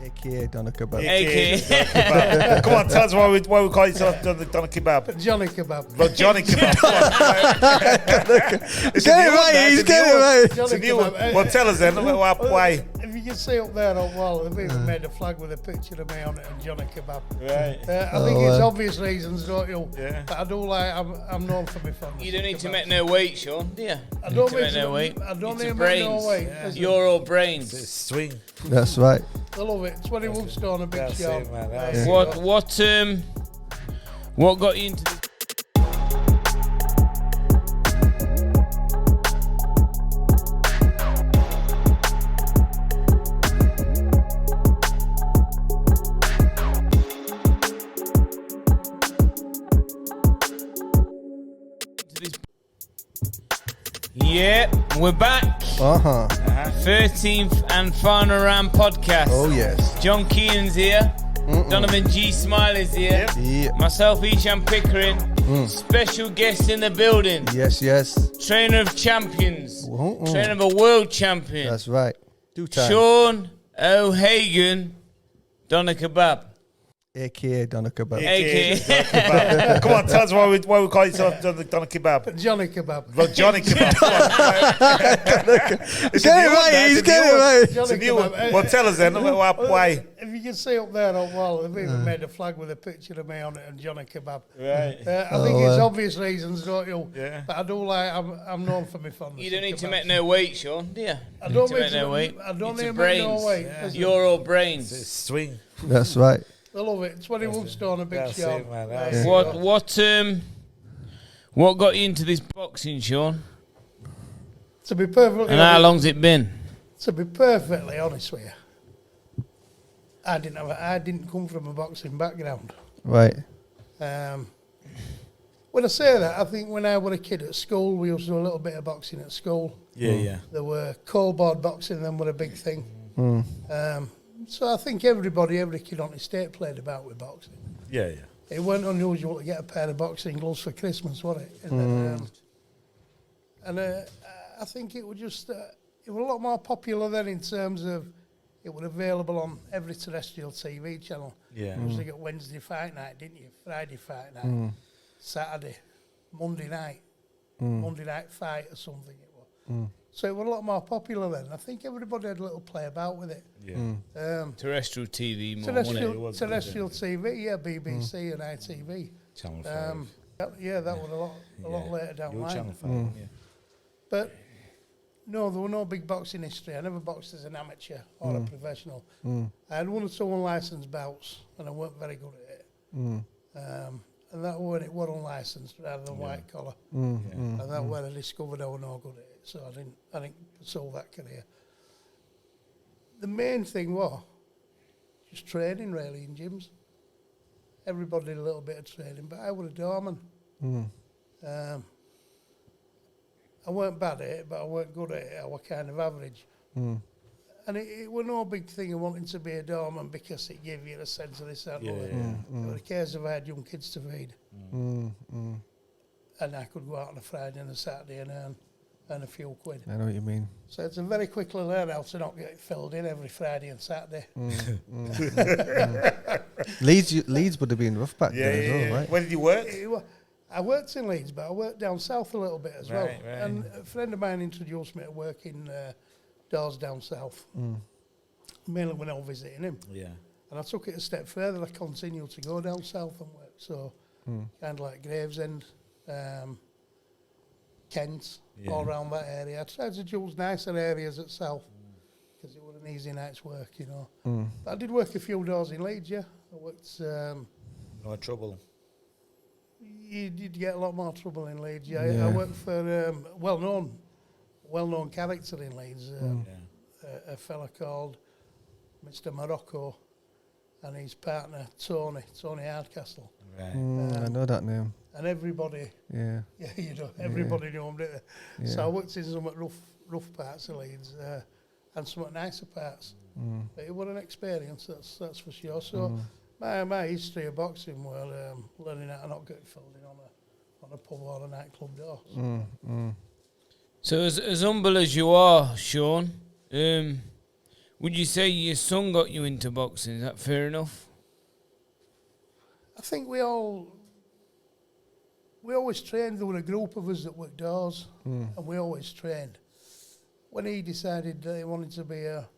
AKA Doner Kebab. AKA Doner Kebab. Come on, tell us why we call it Doner Kebab. Johnny Kebab. Well, Johnny Kebab. He's getting it right. He's getting it right. Johnny Kebab. Well, tell us then why. If you can see up there on the wall, they've even made a flag with a picture of me on it and Johnny Kebab. Right. I think it's obvious reasons, don't you? Yeah. But I do like. I'm known for my fun. You don't need to make no weight, Sean, do you? I don't need to make no weight. I don't It's need to brains. make no weight. Yeah. You're all brains. Swing. That's right. I love it. 21 stone, a big That's shot. it, man. There That's you What go. what got you into this? Yeah, we're back. 13th and final round podcast. Oh yes. John Keenan's here. Donovan G. Smiley's here. Yeah. Myself, Isham Pickering. Special guest in the building. Yes, yes. Trainer of champions. Mm-mm. Trainer of a world champion. That's right. Do time. Sean Hagan, Doner Kebab. AKA Doner Kebab. AKA Doner Kebab. Come on, tell us why we call it Doner Kebab. Johnny Kebab. Well, Johnny Kebab. He's getting it right. He's getting it right. Johnny Kebab. Well, tell us then why. If you can see up there on the wall, they've even made a flag with a picture of me on it and Johnny Kebab. Right. I think it's obvious reasons, don't you? Yeah. But I do like. I'm known for my fun. You don't need to make no weight, Sean, do you? I don't need to make no weight. I don't It's need a to make no brains. weight. Yeah. You're all brains. Swing. That's right. I love it. 21 stone, a big That's shot. it, man. There That's you What go. what got you into this boxing, Sean? To be perfectly And how honest, long's it been? to be perfectly honest with you, I didn't come from a boxing background. Right. When I say that, I think when I was a kid at school, we used to do a little bit of boxing at school. Yeah. There were cold-board boxing, then were a big thing. Mm. So I think every kid on the estate played about with boxing. Yeah. It weren't unusual to get a pair of boxing gloves for Christmas, was it? And I think it was just it was a lot more popular then in terms of it was available on every terrestrial TV channel. Yeah. You used to get Wednesday fight night, didn't you? Friday fight night, Saturday, Monday night fight or something it was. So it was a lot more popular then. I think everybody had a little play about with it. Yeah. Terrestrial TV more, wasn't it? Terrestrial TV, yeah, BBC and ITV. Channel 5. That was a lot later down the Your line. Channel 5. Yeah. But no, there were no big boxing history. I never boxed as an amateur or a professional. I had 1 or 2 unlicensed bouts, and I weren't very good at it. And that was when it was unlicensed rather than white collar. And that was when I discovered I was no good at it. So I didn't pursue that career. The main thing was just training really in gyms. Everybody did a little bit of training, but I was a doorman. I weren't bad at it, but I weren't good at it. I was kind of average. And it was no big thing of wanting to be a doorman because it gave you a sense of this, that, and the other. It was a case of I had young kids to feed. And I could go out on a Friday and a Saturday and earn a few quid. I know what you mean. So it's a very quickly learn how to not get filled in every Friday and Saturday. Leeds would have been rough back then as well, right? Where did you work? I worked in Leeds, but I worked down south a little bit as well. Right. And a friend of mine introduced me to work in doors down south, mainly when I was visiting him. Yeah. And I took it a step further. I continued to go down south and work. So kind of like Gravesend, Kent, all around that area. I tried to choose nicer areas at south because it was an easy night's work, you know. But I did work a few doors in Leeds, yeah. I worked... No trouble. You did get a lot more trouble in Leeds, yeah. I worked for a well-known character in Leeds, a fella called Mr. Morocco and his partner, Tony Hardcastle. Right. I know that name. And everybody, Yeah. you know, everybody knew him, didn't they? So I worked in some rough parts of Leeds and some nicer parts. But it was an experience, that's for sure. So my history of boxing was learning how to not get filled in on a pub or a nightclub door. So. So as humble as you are, Sean, Would you say your son got you into boxing? Is that fair enough? I think we always trained. There were a group of us that worked doors, and we always trained. When he decided that he wanted to be a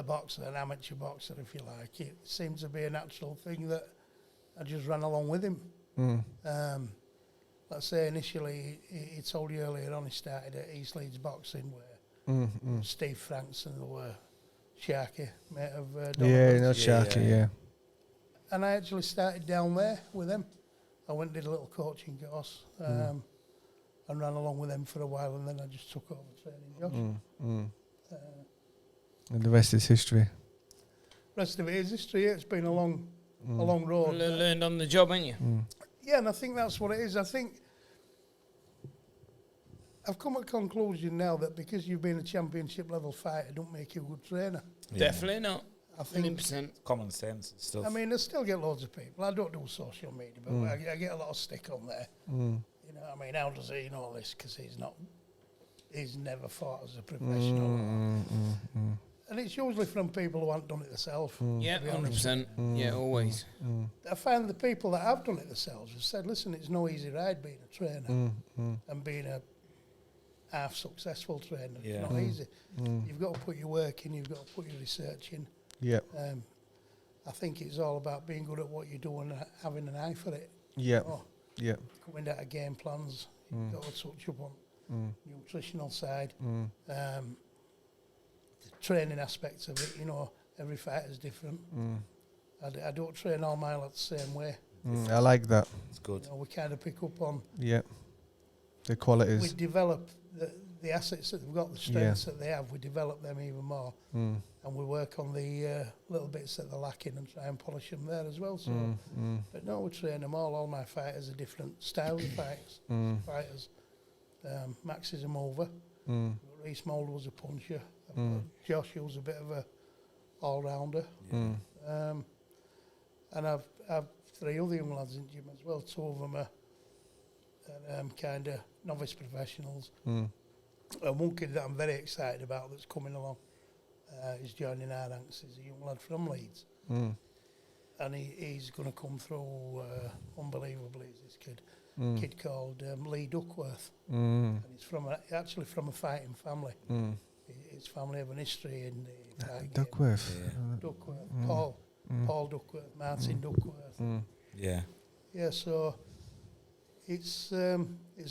boxer, an amateur boxer, if you like, it seemed to be a natural thing that I just ran along with him. Let's say initially, he told you earlier on, he started at East Leeds Boxing, where Steve Franks and there were Sharky, mate of Sharky, yeah. And I actually started down there with him. I went and did a little coaching course and ran along with him for a while, and then I just took over training Josh. And the rest is history. Rest of it is history. It's been a long road. Learned on the job, ain't you? Yeah, and I think that's what it is. I think I've come to a conclusion now that because you've been a championship level fighter, don't make you a good trainer. Yeah. Definitely not. I think 100%. Common sense and stuff. I mean, I still get loads of people. I don't do social media, but I get a lot of stick on there. You know, I mean, how does he know this? Because he's never fought as a professional. And it's usually from people who haven't done it themselves. Yeah, 100%. Yeah, always. I find the people that have done it themselves have said, listen, it's no easy ride being a trainer and being a half successful trainer. Yeah. It's not easy. You've got to put your work in, you've got to put your research in. Yeah. I think it's all about being good at what you do and having an eye for it. Yeah. Oh, Yeah. coming out of game plans, you've got to touch up on nutritional side, the training aspects of it. You know, every fighter's different. I don't train all my lads the same way. I like that. It's good. You know, we kind of pick up on. Yeah. The We qualities. develop the assets that they've got, the strengths that they have. We develop them even more, and we work on the little bits that they're lacking and try and polish them there as well. So, but no, we train them all. All my fighters are different styles of fighters. Max is a mover. Reece Mould was a puncher. Josh was a bit of a all-rounder. And I've three other young lads in the gym as well. Two of them are kind of novice professionals. And one kid that I'm very excited about that's coming along is joining our ranks. He's a young lad from Leeds. And he's going to come through unbelievably, is this kid. Kid called Lee Duckworth. And he's actually from a fighting family. His family have an history in the fight Duckworth. Duckworth. Paul Duckworth, Martin Duckworth. Yeah. Yeah, so it's a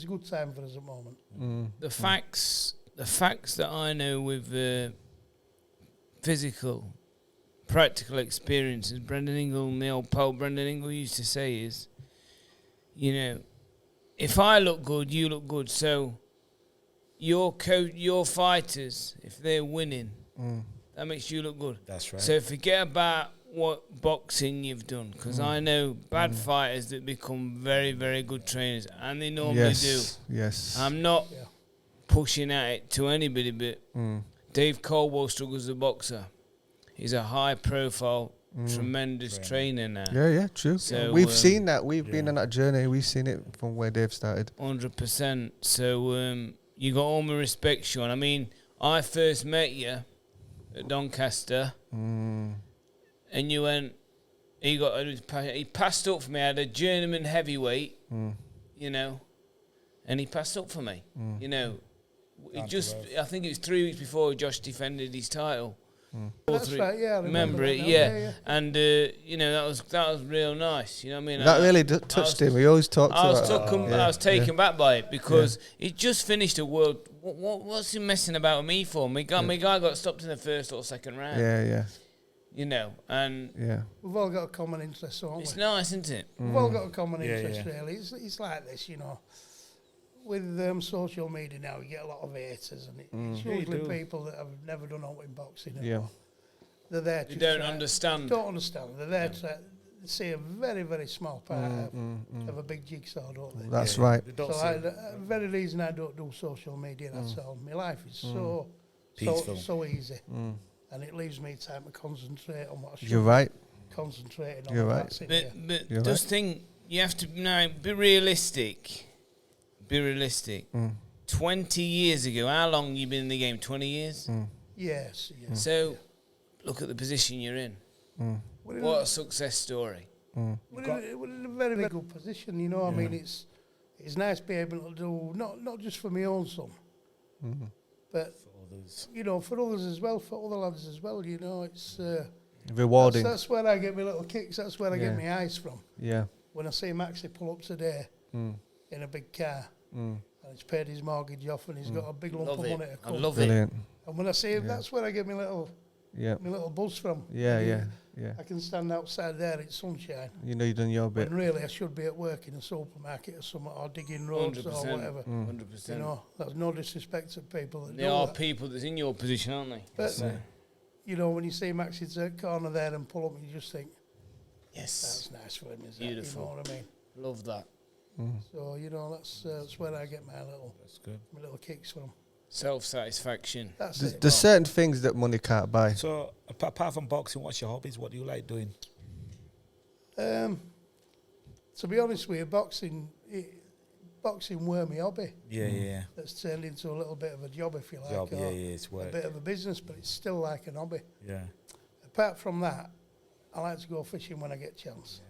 good time for us at the moment. The facts that I know with physical, practical experiences, Brendan Ingle and the old pal Brendan Ingle used to say is, you know, if I look good, you look good. So your fighters, if they're winning, that makes you look good. That's right. So forget about what boxing you've done, because I know bad fighters that become very, very good trainers, and they normally do. Yes. I'm not pushing at it to anybody, but Dave Caldwell struggles as a boxer. He's a high-profile, tremendous trainer now. Yeah, true. So, we've seen that. We've been on that journey. We've seen it from where Dave started. 100%. So you got all my respect, Sean. I mean, I first met you at Doncaster, and you went. He passed up for me. I had a journeyman heavyweight, you know, and he passed up for me. You know, I think it was 3 weeks before Josh defended his title. That's right, yeah. I remember it, yeah. And you know, that was real nice. You know what I mean? That really touched him. We always talked about that. I was taken back by it because he just finished a world. What's he messing about with me for? My guy got stopped in the first or second round. Yeah. You know, and we've all got a common interest, haven't we? It's nice, isn't it? We've all got a common interest, really. It's like this, you know. With social media now, you get a lot of haters, and it's usually people that have never done anything in boxing. They're there to don't understand. They're there to see a very, very small part of a big jigsaw, don't they? That's right. So the very reason I don't do social media, that's all. My life is so easy. And it leaves me time to concentrate on what I should You're right. concentrating on. You're right. But just think, you have to now be realistic. 20 years ago, how long you been in the game? 20 years? Yes. So, look at the position you're in. We're What a success story. we're in a very, very good position, you know. I mean, it's nice to be able to do, not just for my own son, but, you know, for others as well, for other lads as well, you know. It's Rewarding. That's where I get my little kicks. That's where I get my eyes from. Yeah. When I see Maxie pull up today in a big car, and he's paid his mortgage off, and he's got a big lump of money to I come. love Brilliant. And when I see him, that's where I get my little buzz from. Yeah. I can stand outside there, it's sunshine. You know you've done your bit. When really I should be at work in a supermarket or something, or digging roads 100%, or whatever. 100%. You know, that's no disrespect to people that There do are that. people that's in your position, aren't they? But, you know, when you see Maxie's corner there and pull up, you just think, Yes. that's nice for him, is Beautiful. that? You know what I mean? Love that. So, you know, that's where I get my little kicks from. Self-satisfaction. That's There's, it. there's certain things that money can't buy. So, apart from boxing, what's your hobbies? What do you like doing? To be honest with you, boxing were my hobby. Yeah. That's turned into a little bit of a job, if you like. Job, or it's a work. bit of a business, but it's still like an hobby. Yeah. Apart from that, I like to go fishing when I get a chance.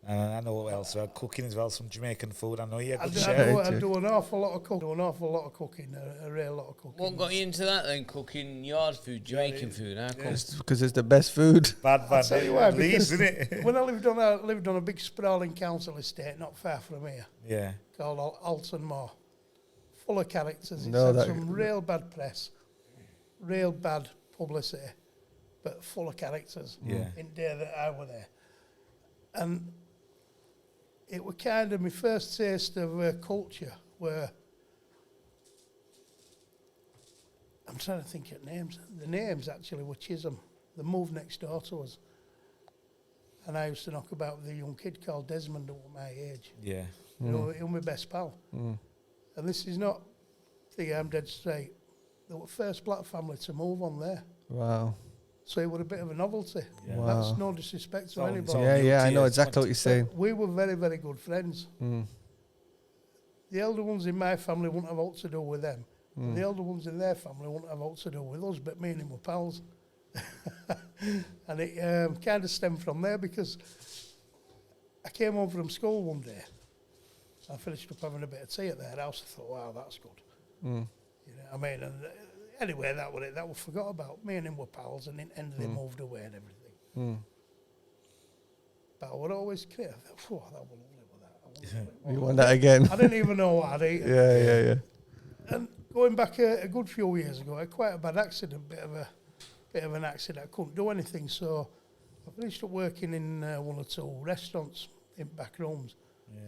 And I know what else. Cooking as well, some Jamaican food. I know you're a I good do, chef. I do an awful lot of cooking. A real lot of cooking. What got you into that then? Cooking yard food, Jamaican food? How come? Because it's the best food. Bad. I'll tell you why, Leeds, because isn't it? when I lived on a big sprawling council estate not far from here, Yeah. called Alton Moor, full of characters. It's No, had that- some real bad press, real bad publicity, but full of characters. Yeah. In the day that I were there, and it was kind of my first taste of culture. Where I'm trying to think of names. The names actually were Chisholm. They moved next door to us, and I used to knock about with a young kid called Desmond, who was my age. Yeah. You know, he was my best pal. And this is not, I'm dead straight. They were the first black family to move on there. Wow. So it was a bit of a novelty. Yeah. Wow. That's no disrespect to all- anybody. it's all Yeah, I know tears. exactly what you're saying. We were very, very good friends. The elder ones in my family wouldn't have aught to do with them. The elder ones in their family wouldn't have aught to do with us, but me and him were pals. And it kind of stemmed from there, because I came home from school one day. I finished up having a bit of tea at their house. I thought, wow, that's good. You know what I mean? And anyway, that was it. That was forgot about. Me and him were pals, and in the end they moved away and everything. But I would always care. That was lovely with that. You want that again? I didn't even know what I'd eaten. Yeah. And going back a good few years ago, I had quite a bad accident, bit of an accident. I couldn't do anything, so I finished up working in one or two restaurants in back rooms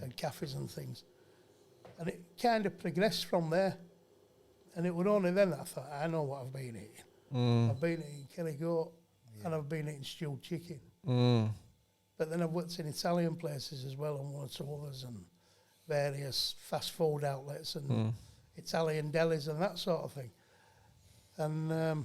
and cafes and things. And it kind of progressed from there. And it was only then that I thought, I know what I've been eating. I've been eating curry goat, and I've been eating stewed chicken. But then I've worked in Italian places as well, and one or two others, and various fast food outlets and Italian delis and that sort of thing. And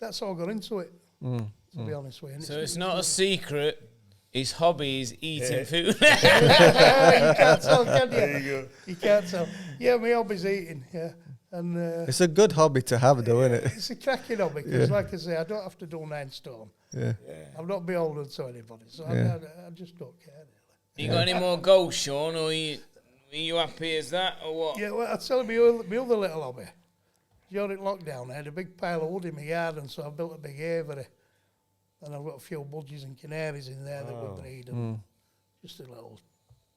that's all got into it, to be honest with you. And So it's not a secret. His hobby is eating food. you can't tell, can you? There you go. You can't tell. Yeah, my hobby's eating, And It's a good hobby to have, though, isn't it? it's a cracking hobby, because like I say, I don't have to do 9 stone. Yeah. I'm not beholden to anybody, so Yeah. I just don't care, really. You got any more goals, Sean, or are you happy as that, or what? Yeah, well, I'll tell you my other little hobby. During lockdown, I had a big pile of wood in my garden, so I built a big aviary. And I've got a few budgies and canaries in there that we breed, and just a little...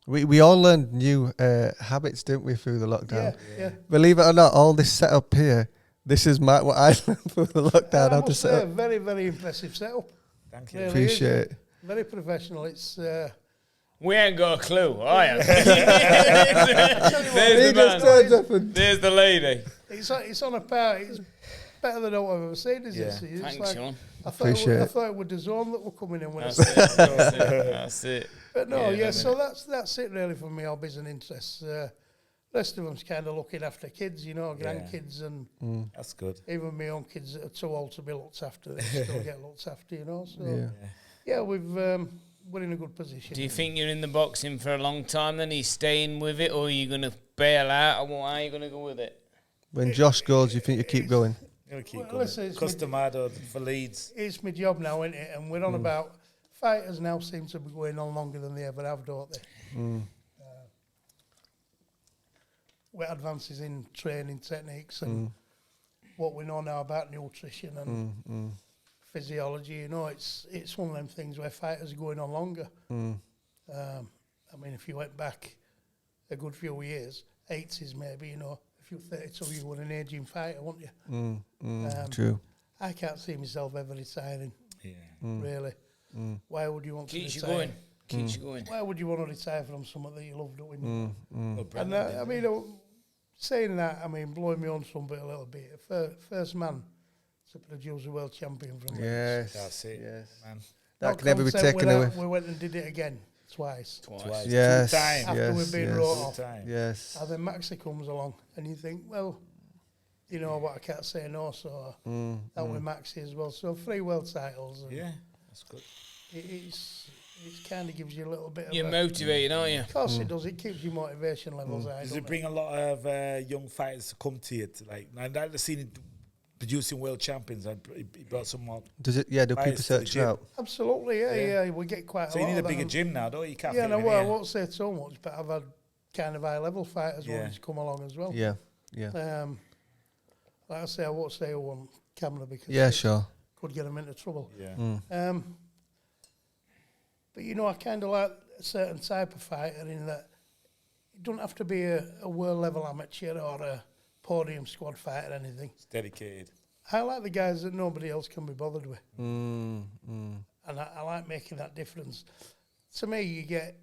We all learned new habits, didn't we, through the lockdown? Yeah. Believe it or not, all this setup here, this is what I learned through the lockdown. I How to must set say, up. very, very impressive setup. Thank you. Really Appreciate is. it. Very professional. It's... We ain't got a clue. I have. He There's the just man. turns up and There's the lady. It's on a par. It's better than what I've ever seen, is Yeah. it? It's Thanks, like, Sean. I Appreciate I it. thought it was the zone that were coming in when I That's said. it. That's it. But no, Yeah, so that's it really for my hobbies and interests. Rest of them's kind of looking after kids, grandkids, and That's good. even my own kids that are too old to be looked after, they still get looked after, So yeah. yeah, we're in a good position. Do you think you're in the boxing for a long time then? Are you staying with it, or are you going to bail out, or how are you going to go with it? When Josh goes, you think you keep going? Gonna keep Well, going. listen, it's Custom Ado for Leeds. It's my job now, isn't it? And we're on about fighters now seem to be going on longer than they ever have, don't they? With advances in training techniques and what we know now about nutrition and physiology, you know, it's one of them things where fighters are going on longer. I mean, if you went back a good few years, 80s maybe, you know, if you were 32, you were an aging fighter, weren't you? True. I can't see myself ever retiring, Yeah. really. Why would you want Keeps to you retire? going. Keeps you going. Why would you want to retire from something that you love doing? Well, And Brendan did, I mean, saying that, I mean, blowing me on trumpet a little bit. First man to produce a world champion from Yes. That's it, Yes. man. That can never be concept taken without- away. We went and did it again, twice. Twice. Yes. 2 times. After yes, we've been yes, wrote 2 off. times. Yes. And then Maxi comes along, and you think, well, you know what, I can't say no, so that with Maxi as well. So 3 world titles. And Yeah, that's good. it kind of gives you a little bit You're of motivated, aren't you? Of course it does. It keeps your motivation levels high. Does doesn't it bring a lot of young fighters to come to you? I'd like to see it producing world champions. He brought some more. Does it? Yeah. Do Fighters people to the search it gym. out? Absolutely, yeah, Yeah. yeah. We get quite So a you lot need a of bigger them. gym now, don't you? You can't Yeah, fit no, them well, I in here. won't say so much, but I've had kind of high-level fighters Yeah. wanting to come along as well. Yeah. Yeah. Like I say, I won't say who on camera because Yeah. it Sure. could get them into trouble. Yeah. But, you know, I kind of like a certain type of fighter in that it doesn't have to be a world-level amateur or a podium squad fighter or anything. It's dedicated. I like the guys that nobody else can be bothered with. Mm. And I like making that difference. To me, you get,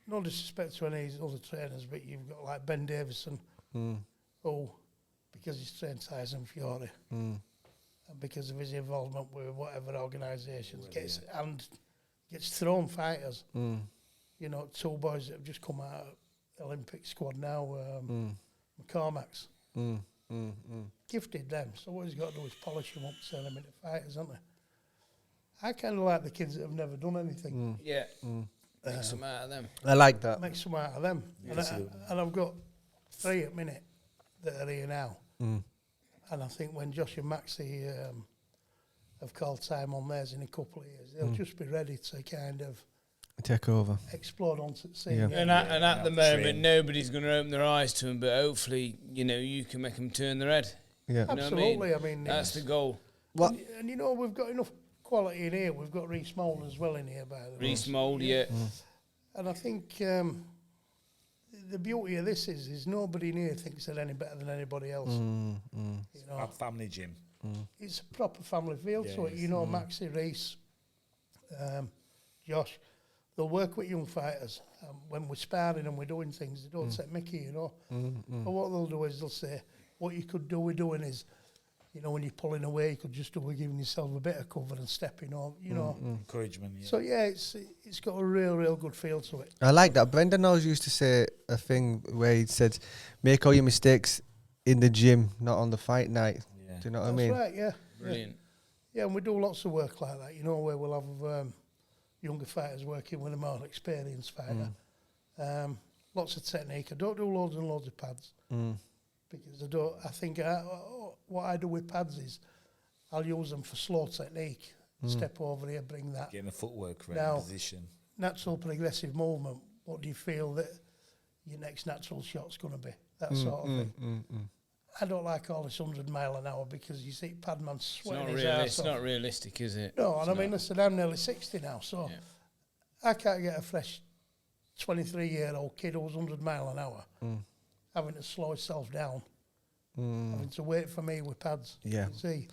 no disrespect to any of these other trainers, but you've got like Ben Davison, who, because he's trained Tyson Fury, and because of his involvement with whatever organisations, gets thrown fighters. You know, 2 boys that have just come out of the Olympic squad now, McCormack's. Gifted them. So what he's got to do is polish them up, turn them into fighters, aren't they? I kind of like the kids that have never done anything. Yeah. Make some out of them. I like that. Make some out of them. And I've got 3 at minute that are here now. And I think when Josh and Maxie have called time on theirs in a couple of years, they'll just be ready to kind of Take over. explode onto the scene. Yeah. Yeah. And at the moment, train. nobody's going to open their eyes to him, but hopefully, you know, you can make them turn their head. Yeah. You know what Absolutely. I mean, That's the goal. What? and you know, we've got enough quality in here. We've got Reece Mould as well in here, by the way. Reece Mould, yeah. And I think the beauty of this is nobody in here thinks they're any better than anybody else. You know, Our family gym. it's a proper family feel to it. Yes. You know, Maxie, Reece, Josh, they'll work with young fighters. When we're sparring and we're doing things, they don't take mickey, you know. But what they'll do is they'll say, what you could do with doing is, you know, when you're pulling away, you could just do with giving yourself a bit of cover and stepping over, you know. Encouragement. Yeah. So, yeah, it's got a real good feel to it. I like that. Brendan always used to say a thing where he said, "Make all your mistakes in the gym, not on the fight night." Yeah. Do you know what That's I mean? right, yeah. Brilliant. Yeah, and we do lots of work like that, you know, where we'll have younger fighters working with a more experienced fighter. Lots of technique. I don't do loads and loads of pads because I think what I do with pads is I'll use them for slow technique. Step over here, bring that. Getting the footwork right Now- in position. Natural progressive movement. What do you feel that your next natural shot's going to be? That sort of thing. I don't like all this 100 mile an hour because you see Padman It's sweating not, his real, arse it's off. not realistic, is it? No, It's and I mean, not. listen, I'm nearly 60 now, so Yeah. I can't get a fresh 23-year-old kid who's 100 mile an hour having to slow himself down, having to wait for me with pads. Yeah. You see?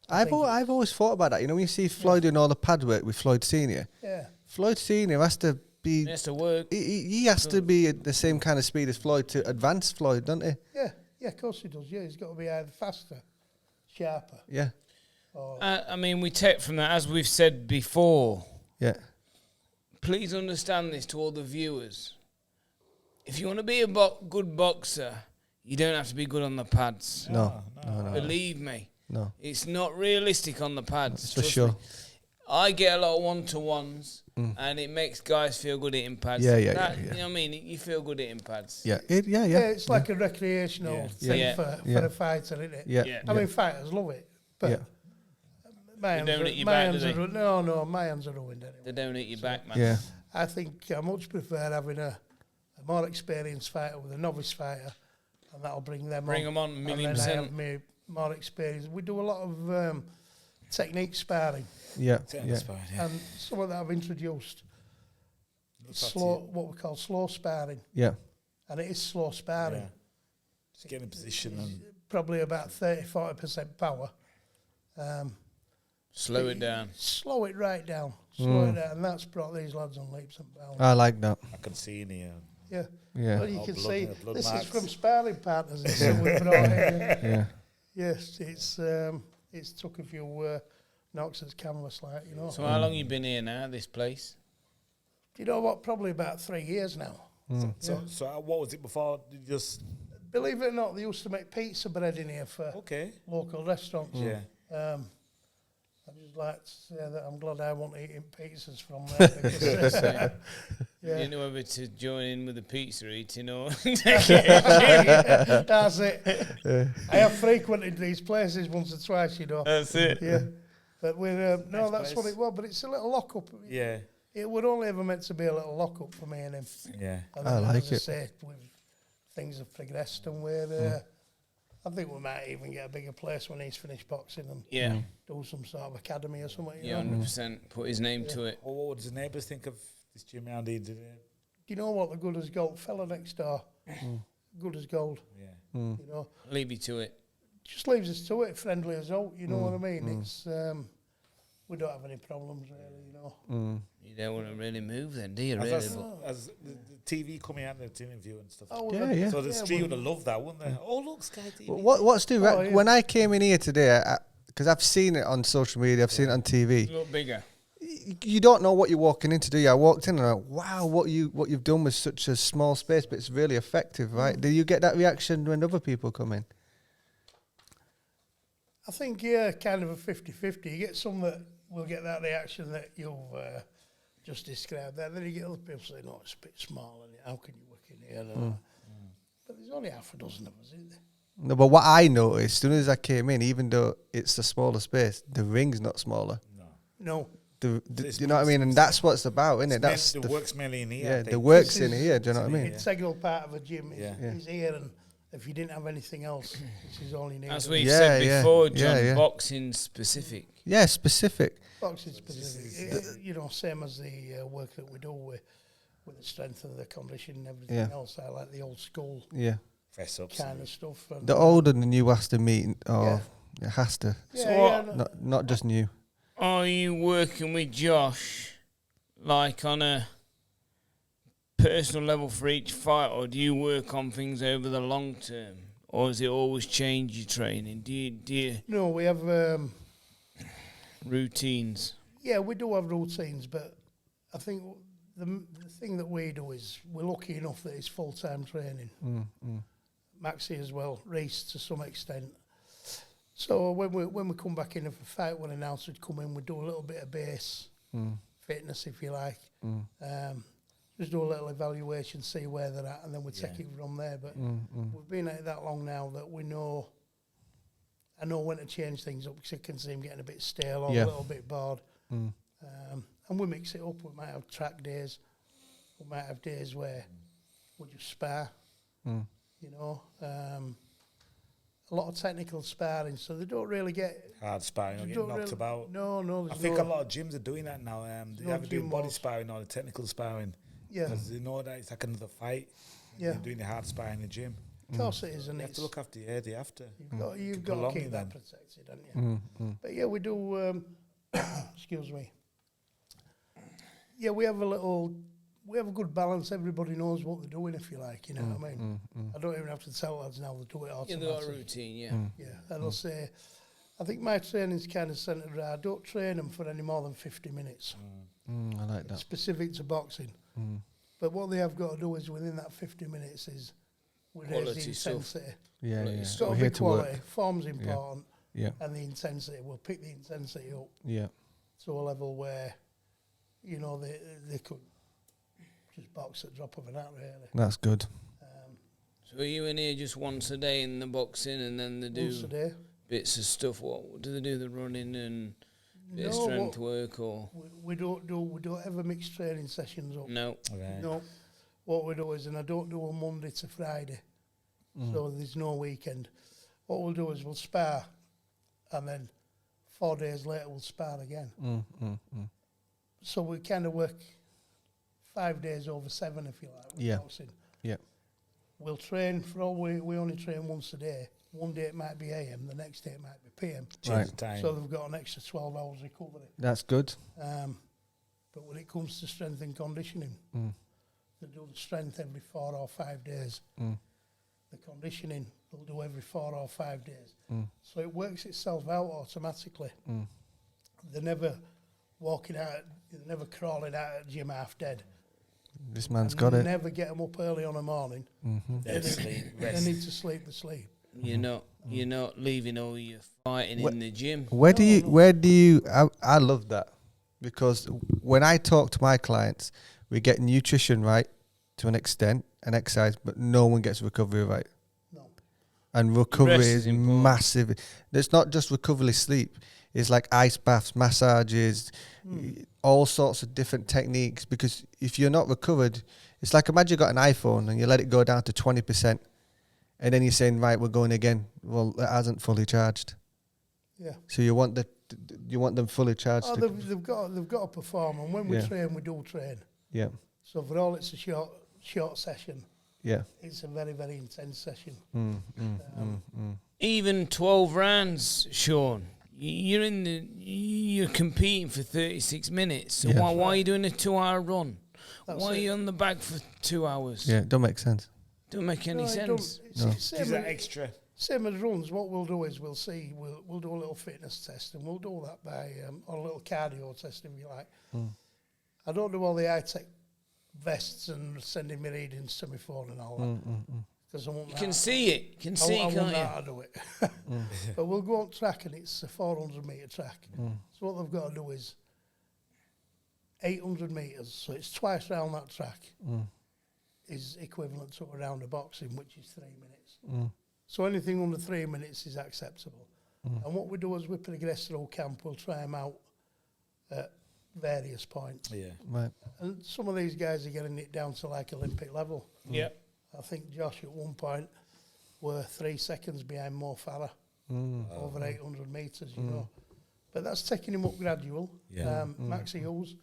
I've always thought about that. You know, when you see Floyd doing all the pad work with Floyd Senior, Yeah. Floyd Senior has to be. It has to work. He has to be at the same kind of speed as Floyd to advance Floyd, doesn't he? Yeah, of course he does. Yeah, he's got to be either faster, sharper. Yeah. Or I mean, we take from that, as we've said before, Yeah. please understand this to all the viewers. If you want to be a good boxer, you don't have to be good on the pads. No. Believe me. No. It's not realistic on the pads. For trust sure. me. I get a lot of one-to-ones, and it makes guys feel good hitting pads. Yeah. You know what I mean? You feel good hitting pads. Yeah. Yeah, it's like a recreational thing Yeah. for a fighter, isn't it? Yeah. I mean, fighters love it, but Yeah. my They don't hit hands, your my back, hands do are they? no, my hands are ruined anyway. They don't hit your back, man. Yeah. I think I much prefer having a more experienced fighter with a novice fighter, and that'll bring them Bring on. them on, And million then I have percent. me more experience. We do a lot of technique sparring, Yeah. That's fine, yeah. and some of that I've introduced. Looks like Slow, what we call slow sparring, Yeah. and it is slow sparring. Yeah. Just get in position and Probably about 30-40% power. Slow it down. Slow it right down. Slow it down, and that's brought these lads on leaps and bounds. I like that. I can see in here. Yeah. Yeah. Well, you Oh, can blood- see blood this marks. is from sparring partners. This that we brought in. Yeah. Yes, it's took a few knocks at canvas, like, you know. So how long you been here now, this place? Do you know what? Probably about 3 years now. So what was it before? You just Believe it or not, they used to make pizza bread in here for okay. local restaurants. Yeah. I'd just like to say that I'm glad I wasn't eating pizzas from there. Because, You didn't know whether to join in with the pizza eating or... that's it. I have frequented these places once or twice, you know. That's it. Yeah. But we're, no, Nice that's what place. it was. But it's a little lock-up. Yeah. It would only ever meant to be a little lock-up for me and him. Yeah. And I then, like as I it. say, things have progressed, and we're. I think we might even get a bigger place when he's finished boxing and Yeah. do some sort of academy or something. You Yeah, know? 100%. Put his name to it. Well, what does the neighbours think of this gym around here? Do you know what? The good as gold fella next door, good as gold. Yeah. You know, Leave you to it. just leaves us to it, friendly as out. You know what I mean? It's we don't have any problems really. You know. You don't want to really move then, do you, As, really? as, as the TV coming out and the interview and stuff. Oh, Yeah, yeah. So the street would well, have loved that, wouldn't they? Oh, look, Sky TV. What's the yeah. when I came in here today, because I've seen it on social media, I've seen it on TV. A lot bigger. You don't know what you're walking into, do you? I walked in and I went, wow, what you've done with such a small space, but it's really effective, right? Do you get that reaction when other people come in? I think kind of a 50-50. You get some that will get that reaction that you've just described there. Then you get other people saying, "No, it's a bit small, and how can you work in here?" But there's only half a dozen of us, isn't there? No, but what I noticed, as soon as I came in, even though it's a smaller space, the ring's not smaller. No. It's You know what I mean? And that's what it's about, isn't it? That's the work's mainly in here. I yeah, think. the work's This in is- here. Do you know what I mean? Integral part of a gym is, Yeah. is here, and if you didn't have anything else, this is all you need. That's what you Yeah, said yeah, before, yeah, John. yeah. Boxing specific. Yeah, specific. Boxing specific. You know, same as the work that we do with the strength of the condition and everything Yeah. else. I like the old school Yeah, Press ups. kind of stuff. And the older the new has to meet. Oh, Yeah. it has to. Yeah, So yeah, what- no, Not just new. Are you working with Josh, like on a personal level for each fight, or do you work on things over the long term, or does it always change your training? Do you no, we have. routines? Yeah, we do have routines, but I think the thing that we do is we're lucky enough that it's full-time training. Maxie as well, Reese to some extent. So when we come back in, if a fight when announced would come in, we do a little bit of base fitness, if you like. Just do a little evaluation, see where they're at, and then we take it from there. But we've been at it that long now that we know. I know when to change things up because I can see them getting a bit stale or Yeah. a little bit bored. And we mix it up. We might have track days. We might have days where we just spar. You know, a lot of technical sparring, so they don't really get Hard sparring, or they getting don't knocked really- about. No, I there's think no, a lot of gyms are doing that now. They no either doing gym body walls. sparring or the technical sparring. Yeah, Because they know that it's like another fight. Yeah. They're doing the hard sparring in the gym. of course it is, and You have it's to look after your head, you have to. you've got to prolong keep it that then. protected, haven't you? But yeah, we do. Excuse me. Yeah, we have a good balance. Everybody knows what they're doing, if you like. You know what I mean? I don't even have to tell lads now they do it Yeah, automatically. they've got a routine, yeah. Yeah, and I'll say, I think my training's kind of centred around, I don't train them for any more than 50 minutes, I like that. specific to boxing. But what they have got to do is within that 50 minutes is we raise Quality the stuff. intensity. Yeah, yeah. It's got We're to here be to work. quality, form's important, Yeah, and the intensity, we'll pick the intensity up. yeah. to a level where, you know, they could just box at drop of an hat, really. That's good. So are you in here just once a day in the boxing, and then they do Once a day. bits of stuff? What do they do? The running and bit of No, strength work, or We don't ever mix training sessions up. no? Right. No. What we do is, and I don't do a Monday to Friday, so there's no weekend. What we'll do is we'll spar, and then 4 days later we'll spar again. So we kind of work 5 days over 7, if you like, with Yeah. boxing. Yeah. We'll train for all we only train once a day. One day it might be AM, the next day it might be PM. Change the time. So they've got an extra 12 hours recovery. That's good. But when it comes to strength and conditioning, they do the strength every 4 or 5 days. The conditioning they'll do every 4 or 5 days. So it works itself out automatically. They're never walking out, they're never crawling out of the gym half dead. This man's And got you it. never get them up early on a morning. Then sleep, They rest. need to sleep the sleep. You're not leaving all your fighting in the gym. Where do you, I love that, because when I talk to my clients, we get nutrition right to an extent and exercise, but no one gets recovery right. No. And recovery Rest is is important. massive. It's not just recovery sleep. It's like ice baths, massages, all sorts of different techniques, because if you're not recovered, it's like, imagine you got an iPhone and you let it go down to 20%. And then you're saying, right, we're going again. Well, it hasn't fully charged. Yeah. So you want them fully charged. Oh, to- they've got to perform, and when we Yeah. train, we do train. yeah, So for all, it's a short session. yeah. It's a very, very intense session. Even 12 rounds, Sean. You're competing for 36 minutes. So Yeah. why are you doing a 2-hour run? That's Why are it. you on the bag for 2 hours? Yeah, it don't make sense. Don't make any No, it sense. don't. It's No. same Is that as- extra? Same as runs, what we'll do is we'll do a little fitness test, and we'll do that by or a little cardio test, if you like. I don't do all the high tech vests and sending me readings to my phone and all that, because I won't. You can see it. You can see I it, won't can't know you? how to do it. But we'll go on track, and it's a 400-metre track. So what they've got to do is 800 metres, so it's twice round that track, is equivalent to a round of boxing, which is 3 minutes. So anything under 3 minutes is acceptable. And what we do is we progress through camp, we'll try them out at various points. Yeah. Right. And some of these guys are getting it down to like Olympic level. Yeah. I think Josh at one point were 3 seconds behind Mo Farah over 800 metres, you know. But that's taking him up gradual. Yeah. Maxie Hughes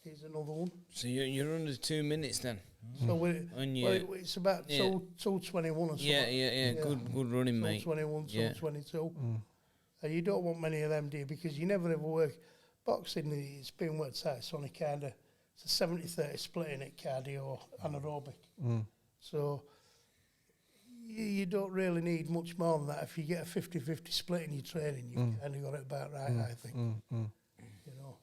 is another one. So you're under 2 minutes then. So we're, And it's about yeah. 2:21 or something. yeah. Good running, mate. 2:21, Yeah. 2:22. And you don't want many of them, do you? Because you never ever work. Boxing, it's been worked out. It's only kind of, it's a 70-30 split in it, cardio, anaerobic. So you don't really need much more than that. If you get a 50-50 split in your training, you've kind of got it about right, I think. You know.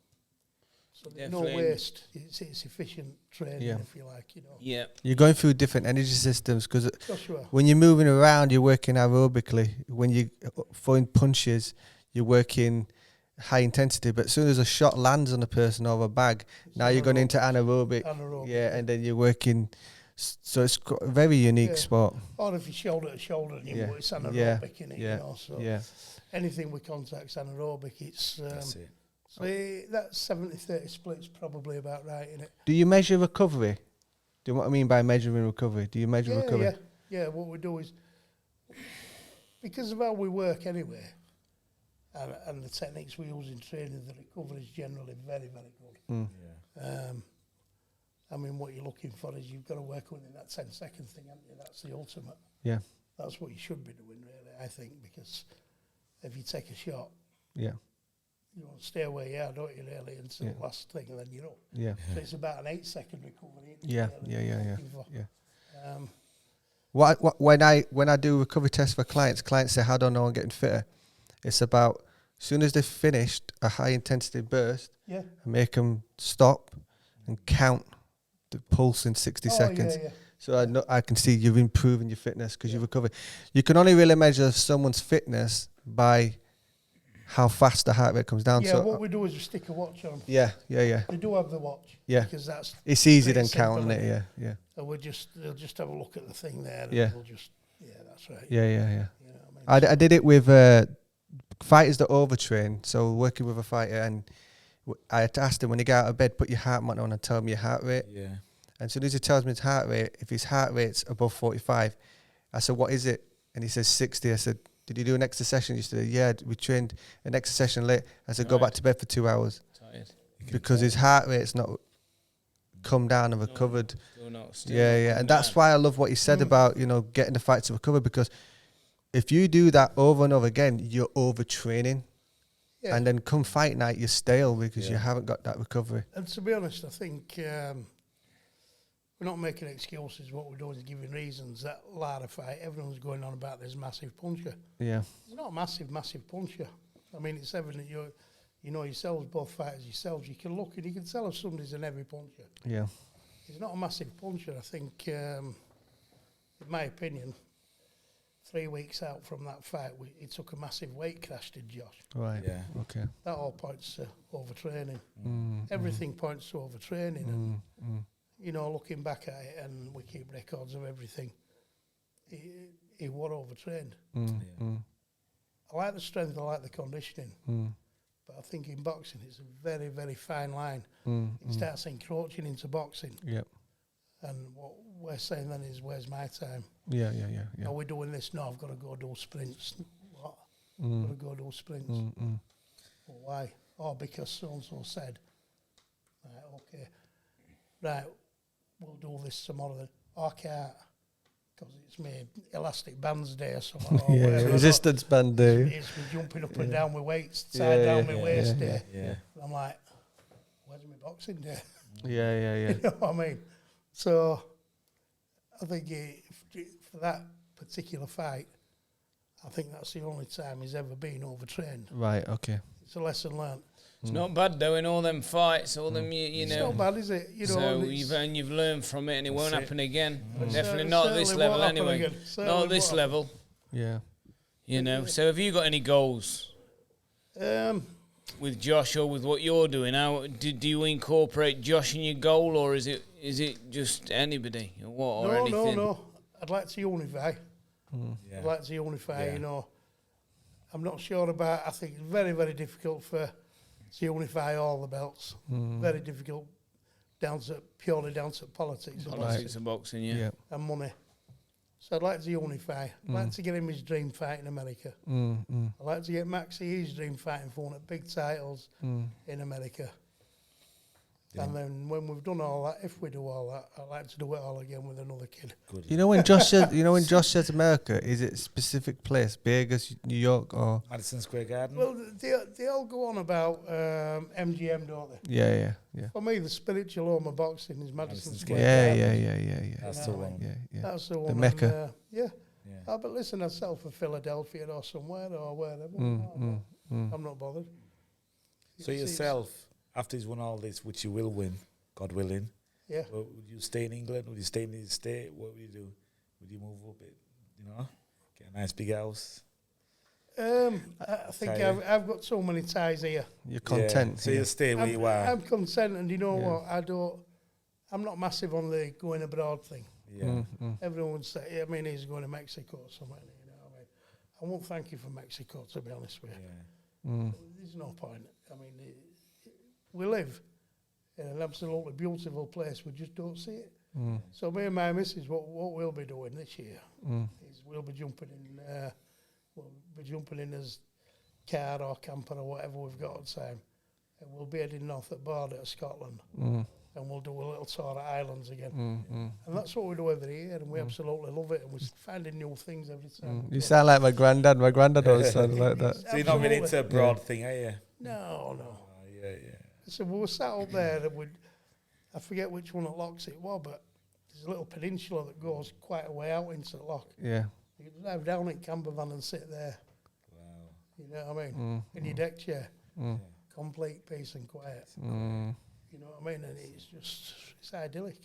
So there's no Definitely. waste. It's efficient training, Yeah. if you like, you know. Yeah. You're going through different energy systems, because Joshua. when you're moving around, you're working aerobically. When you're throwing punches, you're working high intensity. But as soon as a shot lands on a person or a bag, now you're going into anaerobic. Anaerobic, Yeah, and then you're working. So it's a very unique Yeah. sport. Or if you shoulder to shoulder, and you Yeah. know, it's anaerobic Yeah. in it, Yeah. you know. So Yeah. anything with contact's anaerobic. It's That's it. so that 70-30 split's probably about right in it. Do you measure recovery? Do you know what I mean by measuring recovery? Do you measure recovery? Yeah. What we do is, because of how we work anyway, and the techniques we use in training, the recovery is generally very, very good. Yeah. I mean, what you're looking for is you've got to work within that 10-second thing, haven't you? That's the ultimate. Yeah. That's what you should be doing, really, I think, because if you take a shot, Yeah. you want to stay where you are, don't you, really, until Yeah. the last thing, and then you're up. Yeah. So it's about an 8-second recovery. isn't it, Yeah. really, Yeah. what Yeah. you're Yeah. looking for? Yeah. When I do recovery tests for clients say, "How do I know I'm getting fitter?" It's about as soon as they've finished a high intensity burst, Yeah. I make them stop and count the pulse in 60 seconds. Yeah. So I know I can see you're improving your fitness because you've recovered. You can only really measure someone's fitness by how fast the heart rate comes down. Yeah, So what we do is we stick a watch on 'em. yeah. They do have the watch. Yeah. Because that's It's easy pretty than counting simple, it. Yeah. so they'll just have a look at the thing there. And Yeah. We'll just, that's right. Yeah. You know what I mean? I did it with fighters that overtrain. So working with a fighter, and I asked him when he get out of bed, put your heart monitor on and tell me your heart rate. Yeah. And so as he tells me his heart rate, if his heart rate's above 45, I said, what is it? And he says 60. I said, did you do an extra session yesterday? Yeah, we trained an extra session late. I said, go back to bed for 2 hours. Tired. Because his heart rate's not come down and recovered. Still Yeah. not And that's why I love what he said about, getting the fight to recover, because if you do that over and over again, you're overtraining. Yeah. And then come fight night, you're stale because you haven't got that recovery. And to be honest, I think we're not making excuses. What we're doing is giving reasons. That Lara fight, everyone's going on about this massive puncher. Yeah. It's not a massive puncher. I mean, it's evident you know yourselves, both fighters yourselves. You can look and you can tell if somebody's an heavy puncher. Yeah. He's not a massive puncher. I think, in my opinion, 3 weeks out from that fight, he took a massive weight crash, did Josh. Right. Yeah. Okay. That all points to overtraining. Everything points to overtraining. And, looking back at it, and we keep records of everything, he was overtrained. I like the strength, I like the conditioning. But I think in boxing, it's a very, very fine line. It starts encroaching into boxing. Yep. And what we're saying then is, where's my time? Yeah. Are we doing this? No, I've got to go do sprints. What? Got to go do sprints. Well, why? Oh, because so-and-so said. Right, okay. Right, we'll do this tomorrow then. Oh, I can't, because it's my elastic bands day or something. Or whatever. Resistance band day. It's me jumping up and down my weights, tied down my waist day. Yeah. And I'm like, where's my boxing day? Yeah. You know what I mean? So I think for that particular fight, I think that's the only time he's ever been overtrained. Right, okay. It's a lesson learned. It's not bad though, in all them fights, all them It's know. not bad, is it? So you've learned from it, and it won't happen again. Definitely It not at this certainly level won't happen anyway. again. Certainly Not at this won't level. Yeah. So have you got any goals with Josh, or with what you're doing? How do you incorporate Josh in your goal, or is it just anybody or what, or anything? No. I'd like to unify. Yeah. I'd like to unify, Yeah. I'm not sure about, I think it's very, very difficult to unify all the belts. Very difficult, purely down to politics Politics of boxing, yeah. and money. So I'd like to unify. I'd like to get him his dream fight in America. I'd like to get Maxie his dream fight and one at big titles in America. Yeah. And then when we've done all that, if we do all that, I'd like to do it all again with another kid. Good. When Josh says America, is it a specific place? Vegas, New York, or Madison Square Garden. Well, they all go on about MGM, don't they? yeah. For me, the spiritual home of boxing is Madison Square Yeah. Garden. That's the one. Yeah. That's the one. The Mecca. And, Yeah. Oh, but listen, I'd sell for Philadelphia or somewhere or wherever. I'm not bothered. So yourself, after he's won all this, which you will win, God willing, Yeah. would you stay in England? Would you stay in his state? What would you do? Would you move up? Get a nice big house? I think I've got so many ties here. You're content. Yeah. So you stay where you are. I'm content, and you know what? I'm not massive on the going abroad thing. Yeah. Everyone would say, he's going to Mexico or something. You know what I mean? I won't thank you for Mexico, to be honest with you. There's no point. We live in an absolutely beautiful place. We just don't see it. So me and my missus, what we'll be doing this year is we'll be jumping in as car or camper or whatever we've got at the time, and we'll be heading north at border of Scotland, and we'll do a little tour of islands again. And that's what we do every year, and we absolutely love it, and we're finding new things every time. You sound like my granddad. My granddad always sounded like that. So you're not really into a broad thing, are you? No. Yeah. So we were sat up there, and I forget which one of Locks it was, but there's a little peninsula that goes quite a way out into the lock. Yeah. You can drive down in camper van and sit there. Wow. You know what I mean? In your deck chair. Complete peace and quiet. You know what I mean? And it's idyllic.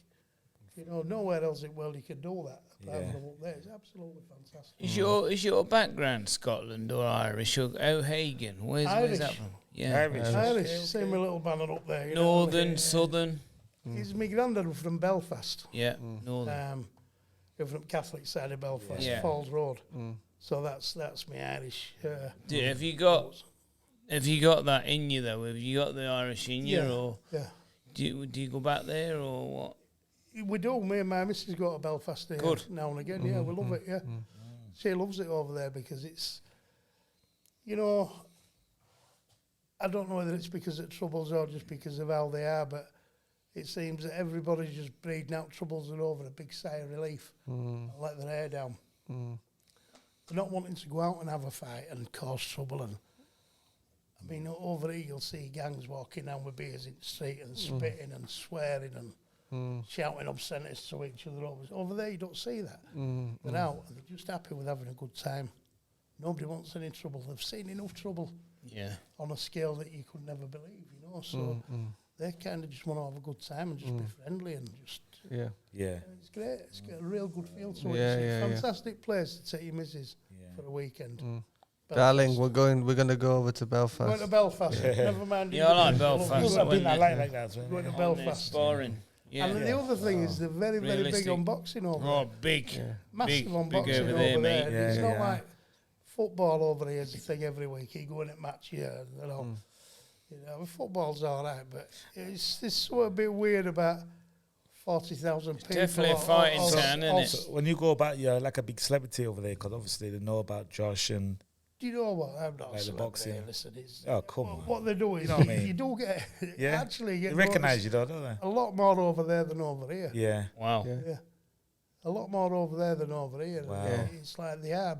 You know, nowhere else in the world you can do that. Yeah. Up there. It's absolutely fantastic. Is your background Scotland or Irish? Or Hagan? Where's that from? Yeah. Irish. See my little banner up there. Northern, southern. He's my granddad from Belfast. Yeah, northern. You're from Catholic side of Belfast, Yeah. Falls Road. So that's my Irish. Have you got that in you though? Have you got the Irish in you, or do you go back there or what? We do. Me and my missus go to Belfast here now and again. Yeah, we love it. Yeah, she loves it over there because it's, you know, I don't know whether it's because of troubles or just because of how they are, but it seems that everybody's just breathing out troubles and over a big sigh of relief and let their hair down. They're not wanting to go out and have a fight and cause trouble. And I mean, over here you'll see gangs walking down with beers in the street and spitting and swearing and shouting obscenities to each other. Over there you don't see that. They're out and they're just happy with having a good time. Nobody wants any trouble. They've seen enough trouble on a scale that you could never believe, you know. So they kind of just want to have a good time and just be friendly and just... It's great. It's got a real good feel to it. It's a fantastic place to take your missus for a weekend. Darling, we're going to go over to Belfast. Going to Belfast. Never mind. Yeah, I like Belfast. I've been like that. Going to Belfast. Boring. Yeah. And the other thing is they're very, very big on boxing over there. Oh, big. Massive on boxing over over there, there. mate. It's not like football over here is a thing every week. You go in at match here, you know. You know, football's all right, but it's sort of a bit weird about 40,000 people. Definitely a fighting town, isn't it? So when you go back, you're like a big celebrity over there because obviously they know about Josh and... Do you know what? I'm not like the boxing. Listen, it's come on. What they do is, you know what I mean? you do get... actually, you they recognise you, though, don't they? A lot more over there than over here. Yeah. Wow. Yeah. A lot more over there than over here. Wow. It's like they are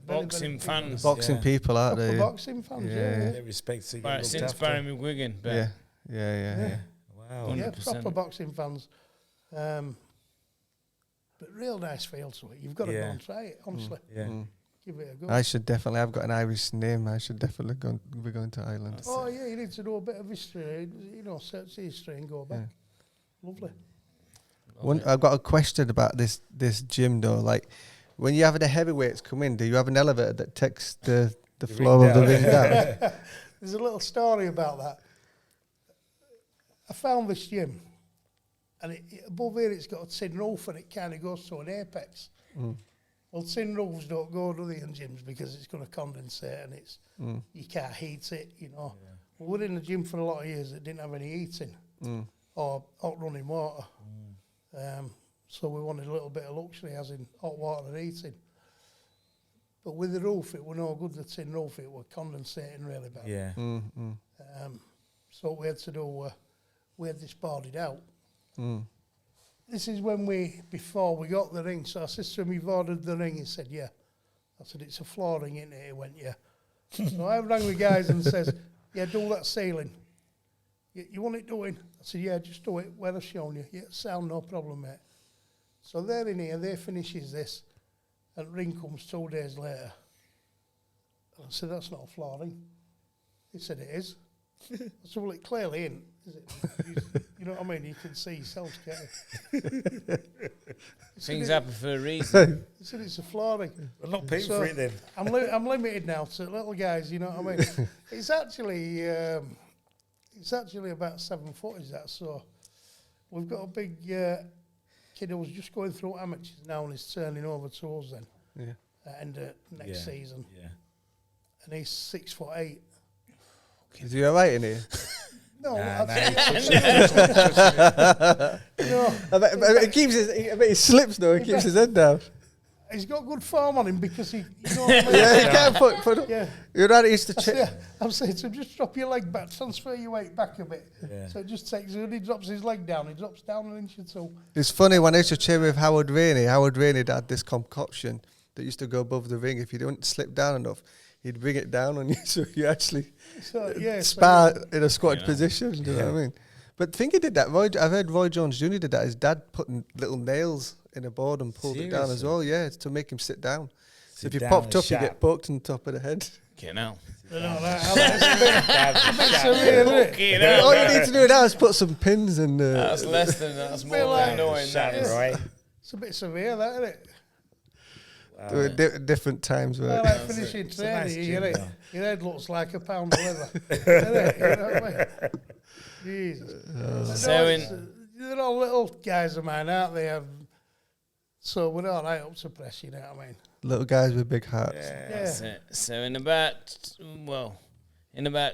boxing fans. Boxing people, aren't they? Boxing fans, They respect to right, since Barry McGuigan. Yeah. Wow. Yeah, proper boxing fans. But real nice feel to it. You've got to go and try it, honestly. Give it a go. I've got an Irish name. I should definitely be going to Ireland. Oh, yeah, you need to know a bit of history. You know, search the history and go back. Lovely. I've got a question about this gym though. Like, when you have the heavyweights come in, do you have an elevator that takes the floor of the ring down? There's a little story about that. I found this gym, and above here it's got a tin roof, and it kind of goes to an apex. Well, tin roofs don't go to the gyms because it's going to condensate, and it's you can't heat it, you know. Well, we're in the gym for a lot of years that didn't have any heating or hot running water. So we wanted a little bit of luxury, as in hot water and heating. But with the roof, it were no good, the tin roof, it were condensating really bad. Yeah. So what we had to do, we had this boarded out. This is when before we got the ring, so I said to him, you've ordered the ring? He said, yeah. I said, it's a flooring, isn't it? He went, yeah. So I rang the guys and says, yeah, do that ceiling. You want it doing? I said, yeah, just do it where I've shown you. Yeah, sound, no problem, mate. So they're in here, they finishes this, and ring comes 2 days later. And I said, that's not a flooring. He said, it is. I said, well, it clearly isn't, is it? You know what I mean? You can see yourselves, can't you? Things happen for a reason. He said, it's a flooring. I'm not paying for it then. I'm limited now to little guys, you know what I mean? It's actually about 7 foot, is that? So we've got a big kid who's just going through amateurs now and is turning over to us then. End of next season. Yeah. And he's 6'8". Is he alright in here? No, No. He slips though. He keeps his head down. He's got good form on him because he. You know what I mean? Yeah, he can't put. Yeah. You're right. He used to check. I'm saying to him, just drop your leg back, transfer your weight back a bit. Yeah. So it just takes. When he drops his leg down, he drops down an inch or two. It's funny when I used to train with Howard Rainey. Howard Rainey had this concoction that used to go above the ring. If you didn't slip down enough, he'd bring it down on you, so you actually spar in a squatted position. You know what I mean? But I think he did that. I've heard Roy Jones Jr. did that. His dad put little nails in a board and pulled it down as well. Yeah, it's to make him sit down. So if you popped up, you get poked on the top of the head. Fucking hell. You know, it's a bit severe, isn't it? Fucking hell. All you need to do now is put some pins in the. That's less than that's more like- than annoying. That is. Right. It's a bit severe, that, isn't it? Different times. Well, Right? like finishing It's a nice training, gym, your though. head looks like a pound of leather. Isn't it? You know what I mean? Jesus. So They're all little guys of mine, aren't they? So we're all right up to press, you know what I mean? Little guys with big hearts. That's it. So in about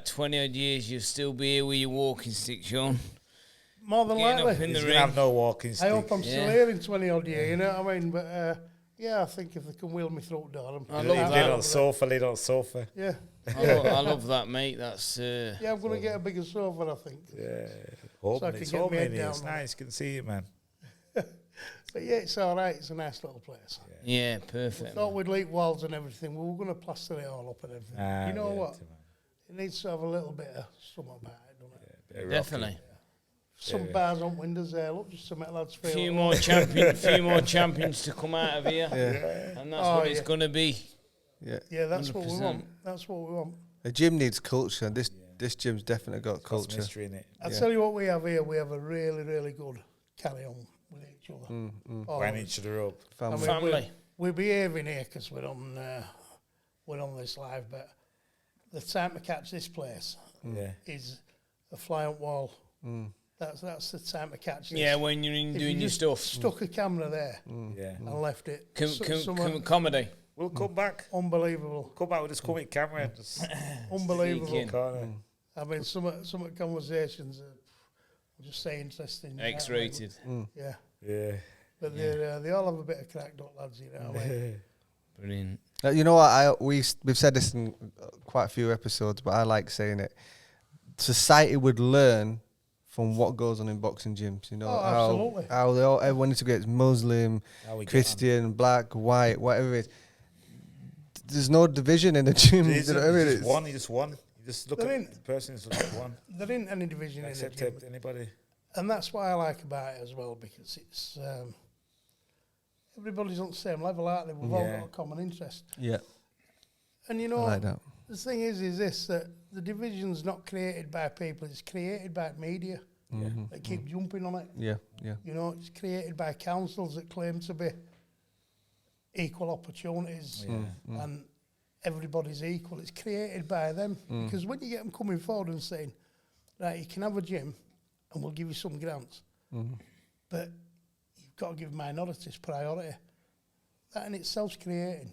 20 odd years, you'll still be here with your walking stick, Sean. More than Getting up likely. in He's the going to have ring. no walking I stick. hope I'm still Yeah. here in 20 odd years, you know what I mean? But yeah, I think if they can wheel me through the door, I'm I love happy. that. Little sofa. Yeah. I love that, mate. That's Yeah, I'm going to get a bigger sofa, I think. Yeah. So I Hoping can it's get home my head in here. down It's on it. nice. Can see it, man. But yeah, it's all right. It's a nice little place. yeah, perfect. Thought we'd leak walls and everything. We were going to plaster it all up and everything. You know what? It needs to have a little bit of something about it, doesn't it? Definitely. Some bars on windows there. Look, just to make lads A feel. few at more champions to come out of here, Yeah. and that's Oh, what it's yeah. going to be. Yeah. Yeah, that's what we 100%. want. That's what we want. A gym needs culture, and this gym's definitely got Got some culture. mystery in it. I'll tell you what we have here. We have a really, really good carry on with each other. All Wind of it. each other up. I mean, Family. we're behaving here because we're on this live, but the time to catch this place Yeah. is a fly on wall. That's the time to catch this. Yeah, when you're in If doing you your just stuff. stuck a camera there Yeah. and left it. Comedy. We'll come back. Unbelievable. Come back with this coming camera. Just Unbelievable. Sneak in. corner. I mean, some conversations are just say interesting. you know what I mean? X-rated. Yeah. Yeah. But they all have a bit of cracked up lads, you know what I mean? Brilliant. You know what? We've said this in quite a few episodes, but I like saying it. Society would learn from what goes on in boxing gyms. You know, Oh, absolutely. how everyone integrates Muslim, How we get Christian, black, white, whatever it is. There's no division in the gym. on. You know what I mean? You It's- just one. You just one. You just look There at ain't- the person. Is just one. There ain't any division in the Accept gym. anybody. And that's what I like about it as well, because it's everybody's on the same level, aren't they? We've all Yeah. got a common interest. Yeah, And you I know, like that. the thing is this, that the division's not created by people, it's created by media that keep jumping on it. Yeah, yeah. You know, it's created by councils that claim to be equal opportunities and everybody's equal. It's created by them. Because when you get them coming forward and saying, right, you can have a gym and we'll give you some grants, but you've got to give minorities priority. That in itself's creating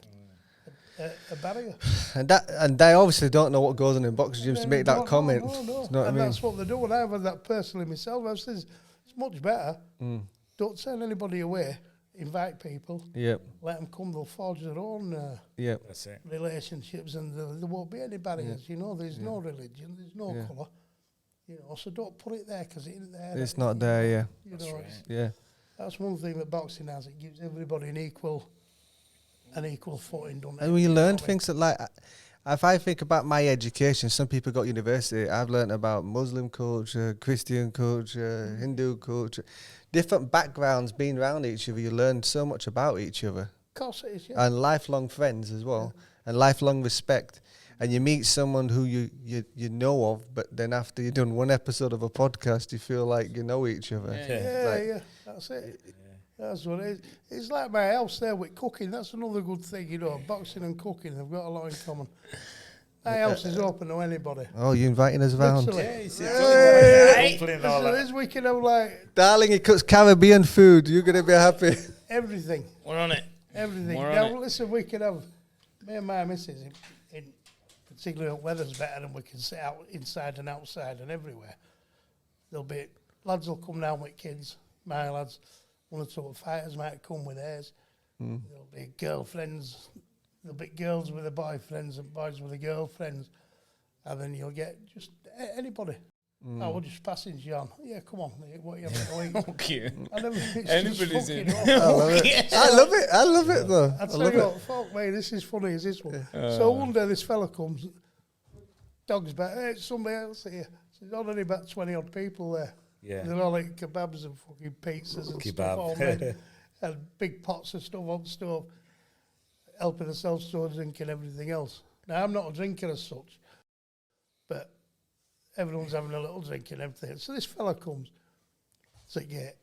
a barrier. And they obviously don't know what goes on in boxing gyms to make that No, comment. No. You know what And I mean? that's what they're doing. I've had that personally myself. I've said it's much better. Don't send anybody away. Invite people. Yep, Let them come. They'll forge their own yep. That's it. relationships, and there won't be any barriers. You know, there's no religion, there's no colour. You know, so don't put it there because it isn't there. It's not there. Yeah, You know, yeah. that's one thing that boxing has. It gives everybody an equal footing, doesn't it? And we You know learn what I mean? things that, like, if I think about my education, some people got university. I've learned about Muslim culture, Christian culture, Hindu culture, different backgrounds. Being around each other, you learn so much about each other, Of course it is, yeah. and lifelong friends as well, and lifelong respect. And you meet someone who you know of, but then after you've done one episode of a podcast, you feel like you know each other. Yeah, that's it. That's what it is. It's like my house there with cooking. That's another good thing, you know. Boxing and cooking, they've got a lot in common. My house is open to anybody. Oh, you inviting us around? Literally. Yeah, you see, Listen, this week, you know, like Darling, he cooks Caribbean food. You're going to be happy. everything. We're on it. Everything. We're on Now, it. listen, we can have, me and my missus, in particularly when weather's better and we can sit out inside and outside and everywhere. There'll be, lads will come down with kids, my lads, one or two fighters might come with theirs. There'll be girlfriends, there'll be girls with their boyfriends and boys with their girlfriends. And then you'll get just anybody. Oh, we're just passing John. Yeah, come on, mate, what are you having to eat? Okay. And everything's just Anybody's in. fucking awful. I love it. I love it though. I I tell love you it. what, fuck me, this is funny as this one. So one day this fella comes, dog's back, hey, it's somebody else here. So there's already about 20 odd people there. Yeah. They're all eating kebabs and fucking pizzas and Kebab. stuff all made, and big pots of stuff on the stove, helping themselves to a drink and everything else. Now, I'm not a drinker as such, but everyone's having a little drink and everything. So this fella comes to the gate.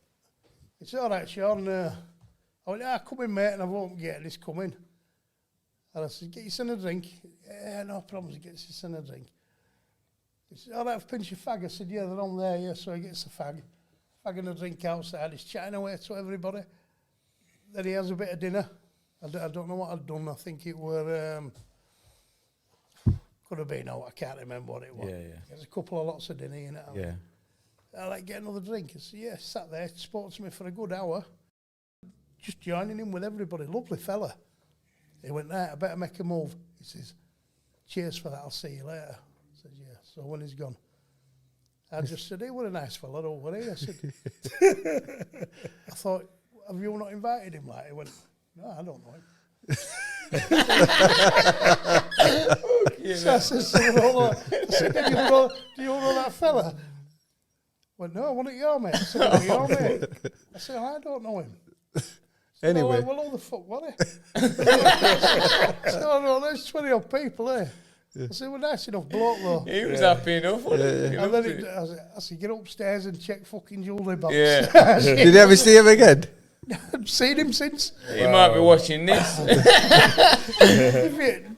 He said, all right, Sean. I went, come in, mate, and I won't get it. He's coming. And I said, get your son a drink. Yeah, no problems. He gets his son a drink. He said, all right, I've pinched your fag. I said, yeah, they're on there, yeah. So he gets the fag and a drink outside. He's chatting away to everybody. Then he has a bit of dinner. I don't know what I'd done. I think it were... could have been out. I can't remember what it was. Yeah, yeah. There's a couple of lots of dinner in it. Yeah. I like get another drink. I said, yeah, sat there, spoke to me for a good hour. Just joining in with everybody. Lovely fella. He went, right, I better make a move. He says, cheers for that, I'll see you later. I said, yeah. So when he's gone, I just said, hey, what a nice fella, don't worry. I said, I thought, have you not invited him? Like, he went, no, I don't know him. So I said, do you know that fella? Well, no, I want it your mate. I said, oh, your mate. I said, I don't know him. Anyway. Well, who the fuck was he? I said, oh, no, there's 20 odd people there. Yeah. I said, well, nice enough bloke, though. He was happy enough. And then I said, get upstairs and check fucking jewellery box. Yeah. Did you ever see him again? I've seen him since. He might be watching this.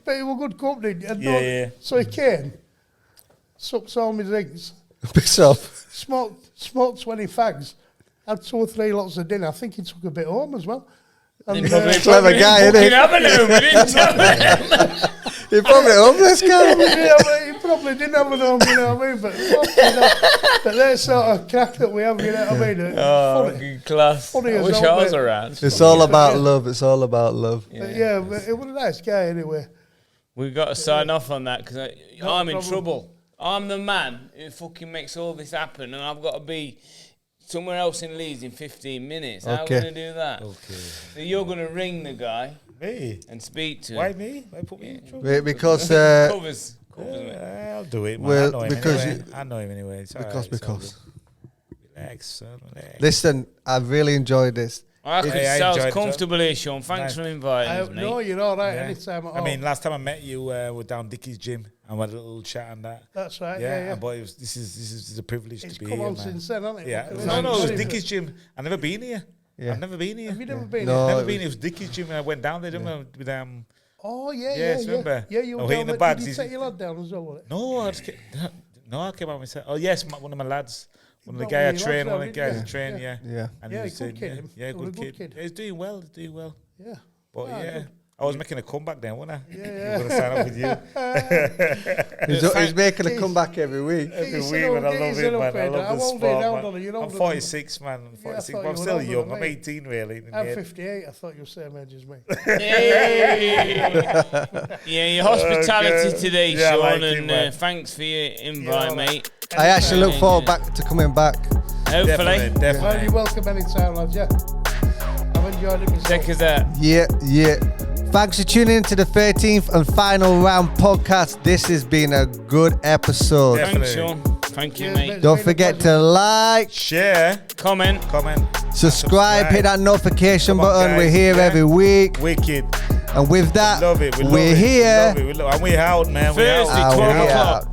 But he was good company. So he came, sucked all my drinks. Piss off. Smoked 20 fags. Had 2 or 3 lots of dinner. I think he took a bit home as well. And clever guy, isn't he? He probably homeless guy. He probably didn't have an home, you know what I mean? But that sort of crack that we have, you know what I mean? Funny. Class. Funny I wish I was around. It's all about love. It's all about love. Yeah, but he was a nice guy anyway. We've got to sign off on that because I'm in trouble. I'm the man who fucking makes all this happen, and I've got to be somewhere else in Leeds in 15 minutes. How are we going to do that? Okay. So you're going to ring the guy. Me? And speak to him. Why me? Why put me in trouble? Because... covers I'll do it, man. Well, I know him anyway. It's because. Relax, son. Relax. Listen, I've really enjoyed this. I could sound comfortable here, Sean. Thanks for inviting us, mate. No, you're all right anytime at all. I mean, last time I met you, we're down Dickie's gym and we had a little chat and that. That's right, yeah. But this is a privilege to be here, It's come on since then, hasn't it? Yeah. No, it was Dickie's gym. I've never been here. Yeah. I've never been here. Have you never been here? here? Never been here. It was Dickie's gym and I went down there, didn't I? With Oh, yeah. Remember? Yeah, you were down there. Did you take your lad down as well, was it? No, I came out myself. Oh, yes, one of my lads. One of the guys I train, yeah. And yeah, good kid. Yeah, good kid. Yeah, he's doing well. Yeah. But I was making a comeback then, wasn't I? Yeah. I'm going to sign up with you. He's making a comeback every week. Every week, man. I love it, man. I love the sport, man. I'm 46, man. I'm 46, but I'm still young. I'm 18, really. I'm 58. I thought you were the same age as me. Yeah, your hospitality today, Sean, and thanks for your invite, mate. I actually look forward to coming back. Hopefully. Definitely. Well, you're welcome anytime, lads, yeah. I've enjoyed it myself. Check us out. Yeah. Thanks for tuning into the 13th and final round podcast. This has been a good episode. Thanks, Sean. Thank you, mate. Don't forget to like, share, comment, subscribe, hit that notification button. Guys. We're here every week. Wicked. And with that, we love it. we're here. And we're out, man. Thursday, 12 o'clock.